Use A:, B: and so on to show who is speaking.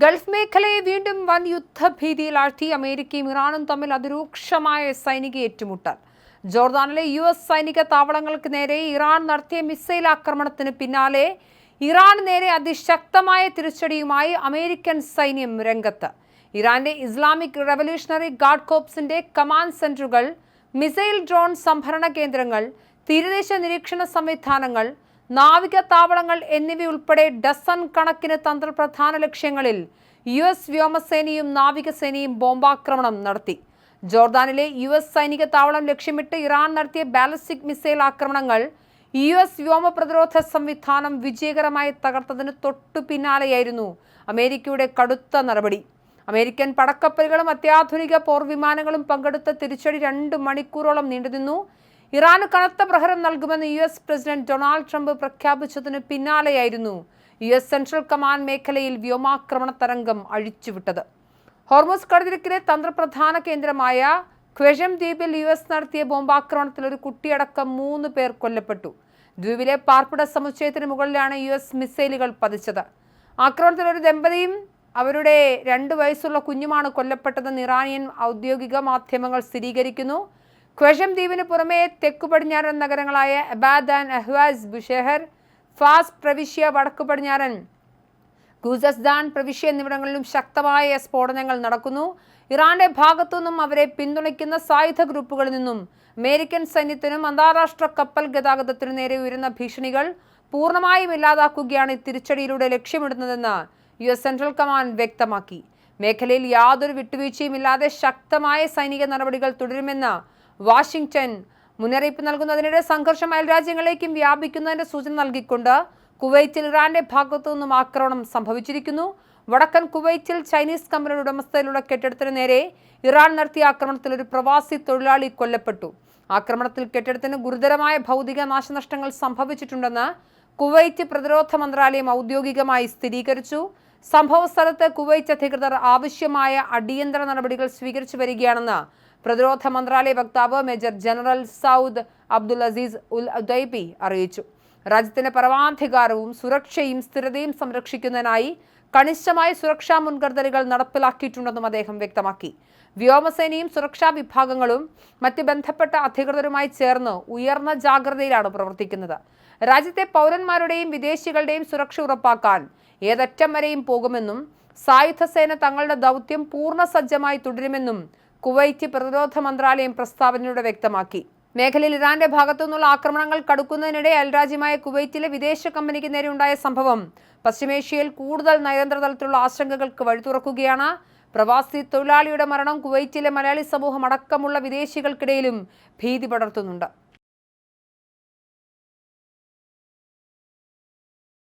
A: Gulf മേഖലയെ വീണ്ടും വൻ യുദ്ധഭീതിയിലാഴ്ത്തി അമേരിക്കയും ഇറാനും തമ്മിൽ അതിരൂക്ഷമായ സൈനിക ഏറ്റുമുട്ടൽ. ജോർദാനിലെ US സൈനിക താവളങ്ങൾക്ക് നേരെ ഇറാൻ നടത്തിയ മിസൈൽ ആക്രമണത്തിന് പിന്നാലെ ഇറാന് നേരെ അതിശക്തമായ തിരിച്ചടിയുമായി അമേരിക്കൻ സൈന്യം രംഗത്ത്. ഇറാന്റെ ഇസ്ലാമിക് റവല്യൂഷണറി ഗാർഡ് കോർപ്സിന്റെ കമാൻഡ് സെന്ററുകൾ, മിസൈൽ ഡ്രോൺ സംഭരണ കേന്ദ്രങ്ങൾ, തീരദേശ നിരീക്ഷണ സംവിധാനങ്ങൾ, നാവിക താവളങ്ങൾ എന്നിവയുൾപ്പെടെ ഡസൻ കണക്കിന് തന്ത്രപ്രധാന ലക്ഷ്യങ്ങളിൽ US വ്യോമസേനയും നാവികസേനയും ബോംബാക്രമണം നടത്തി. ജോർദാനിലെ US സൈനിക താവളം ലക്ഷ്യമിട്ട് ഇറാൻ നടത്തിയ ബാലിസ്റ്റിക് മിസൈൽ ആക്രമണങ്ങൾ US വ്യോമ പ്രതിരോധ സംവിധാനം വിജയകരമായി തകർത്തതിന് തൊട്ടു പിന്നാലെയായിരുന്നു അമേരിക്കയുടെ കടുത്ത നടപടി. അമേരിക്കൻ പടക്കപ്പലുകളും അത്യാധുനിക പോർവിമാനങ്ങളും പങ്കെടുത്ത തിരിച്ചടി 2 മണിക്കൂറോളം നീണ്ടുനിന്നു. ഇറാന് കനത്ത പ്രഹരം നൽകുമെന്ന് US പ്രസിഡന്റ് ഡൊണാൾഡ് ട്രംപ് പ്രഖ്യാപിച്ചതിന് പിന്നാലെയായിരുന്നു US സെൻട്രൽ കമാൻഡ് മേഖലയിൽ വ്യോമാക്രമണ തരംഗം അഴിച്ചുവിട്ടത്. ഹോർമുസ് കടലിടുക്കിലെ തന്ത്രപ്രധാന കേന്ദ്രമായ ഖ്വെഷം ദ്വീപിൽ US നടത്തിയ ബോംബാക്രമണത്തിൽ ഒരു കുട്ടിയടക്കം 3 പേർ കൊല്ലപ്പെട്ടു. ദ്വീപിലെ പാർപ്പിട സമുച്ചയത്തിന് മുകളിലാണ് US മിസൈലുകൾ പതിച്ചത്. ആക്രമണത്തിൽ ഒരു ദമ്പതിയും അവരുടെ 2 വയസ്സുള്ള കുഞ്ഞുമാണ് കൊല്ലപ്പെട്ടതെന്ന് ഇറാനിയൻ ഔദ്യോഗിക മാധ്യമങ്ങൾ സ്ഥിരീകരിക്കുന്നു. ഖ്വെഷം ദ്വീപിന് പുറമെ തെക്കു പടിഞ്ഞാറൻ നഗരങ്ങളായ അബാദ് ആൻഡ് അഹ്വാസ്, ബുഷെഹർ, ഫാസ് പ്രവിശ്യ, വടക്കു പടിഞ്ഞാറൻ ഖുസസ്താൻ പ്രവിശ്യ എന്നിവിടങ്ങളിലും ശക്തമായ സ്ഫോടനങ്ങൾ നടക്കുന്നു. ഇറാന്റെ ഭാഗത്തുനിന്നും അവരെ പിന്തുണയ്ക്കുന്ന സായുധ ഗ്രൂപ്പുകളിൽ നിന്നും അമേരിക്കൻ സൈന്യത്തിനും അന്താരാഷ്ട്ര കപ്പൽ ഗതാഗതത്തിനു നേരെ ഉയരുന്ന ഭീഷണികൾ പൂർണ്ണമായും ഇല്ലാതാക്കുകയാണ് തിരിച്ചടിയിലൂടെ ലക്ഷ്യമിടുന്നതെന്ന് US സെൻട്രൽ കമാൻഡ് വ്യക്തമാക്കി. മേഖലയിൽ യാതൊരു വിട്ടുവീഴ്ചയും ഇല്ലാതെ ശക്തമായ സൈനിക നടപടികൾ തുടരുമെന്ന് വാഷിംഗ്ടൺ മുന്നറിയിപ്പ് നൽകുന്നതിനിടെ സംഘർഷം അയൽരാജ്യങ്ങളിലേക്കും വ്യാപിക്കുന്നതിന്റെ സൂചന നൽകിക്കൊണ്ട് കുവൈറ്റിൽ ഇറാന്റെ ഭാഗത്തു നിന്നും ആക്രമണം സംഭവിച്ചിരിക്കുന്നു. വടക്കൻ കുവൈറ്റിൽ ചൈനീസ് കമ്പനിയുടെ ഉടമസ്ഥതയിലുള്ള കെട്ടിടത്തിന് നേരെ ഇറാൻ നടത്തിയ ആക്രമണത്തിൽ ഒരു പ്രവാസി തൊഴിലാളി കൊല്ലപ്പെട്ടു. ആക്രമണത്തിൽ കെട്ടിടത്തിന് ഗുരുതരമായ ഭൗതിക നാശനഷ്ടങ്ങൾ സംഭവിച്ചിട്ടുണ്ടെന്ന് കുവൈറ്റ് പ്രതിരോധ മന്ത്രാലയം ഔദ്യോഗികമായി സ്ഥിരീകരിച്ചു. സംഭവ സ്ഥലത്ത് കുവൈറ്റ് അധികൃതർ ആവശ്യമായ അടിയന്തര നടപടികൾ സ്വീകരിച്ചു വരികയാണെന്ന് പ്രതിരോധ മന്ത്രാലയ വക്താവ് major general Saud Abdul Aziz ul Udaibi അറിയിച്ചു. രാജ്യത്തിന്റെ പരമാധികാരവും സുരക്ഷയും സ്ഥിരതയും സംരക്ഷിക്കുന്നതിനായി കണിശമായ സുരക്ഷാ മുൻകരുതലുകൾ നടപ്പിലാക്കിയിട്ടുണ്ടെന്നും അദ്ദേഹം വ്യക്തമാക്കി. വ്യോമസേനയും സുരക്ഷാ വിഭാഗങ്ങളും മറ്റ് ബന്ധപ്പെട്ട അധികൃതരുമായി ചേർന്ന് ഉയർന്ന ജാഗ്രതയിലാണ് പ്രവർത്തിക്കുന്നത്. രാജ്യത്തെ പൗരന്മാരുടെയും വിദേശികളുടെയും സുരക്ഷ ഉറപ്പാക്കാൻ ഏതറ്റം വരെയും പോകുമെന്നും സായുധ സേന തങ്ങളുടെ ദൗത്യം പൂർണ്ണ സജ്ജമായി തുടരുമെന്നും കുവൈറ്റ് പ്രതിരോധ മന്ത്രാലയം പ്രസ്താവനയിലൂടെ വ്യക്തമാക്കി. മേഖലയിൽ ഇറാന്റെ ഭാഗത്തു നിന്നുള്ള ആക്രമണങ്ങൾ കടുക്കുന്നതിനിടെ അയൽരാജ്യമായ കുവൈറ്റിലെ വിദേശ കമ്പനിക്ക് നേരെ ഉണ്ടായ സംഭവം പശ്ചിമേഷ്യയിൽ കൂടുതൽ നയതന്ത്ര തലത്തിലുള്ള ആശങ്കകൾക്ക് വഴി തുറക്കുകയാണ്. പ്രവാസി തൊഴിലാളിയുടെ മരണം കുവൈറ്റിലെ മലയാളി സമൂഹം അടക്കമുള്ള വിദേശികൾക്കിടയിലും ഭീതി പടർത്തുന്നുണ്ട്.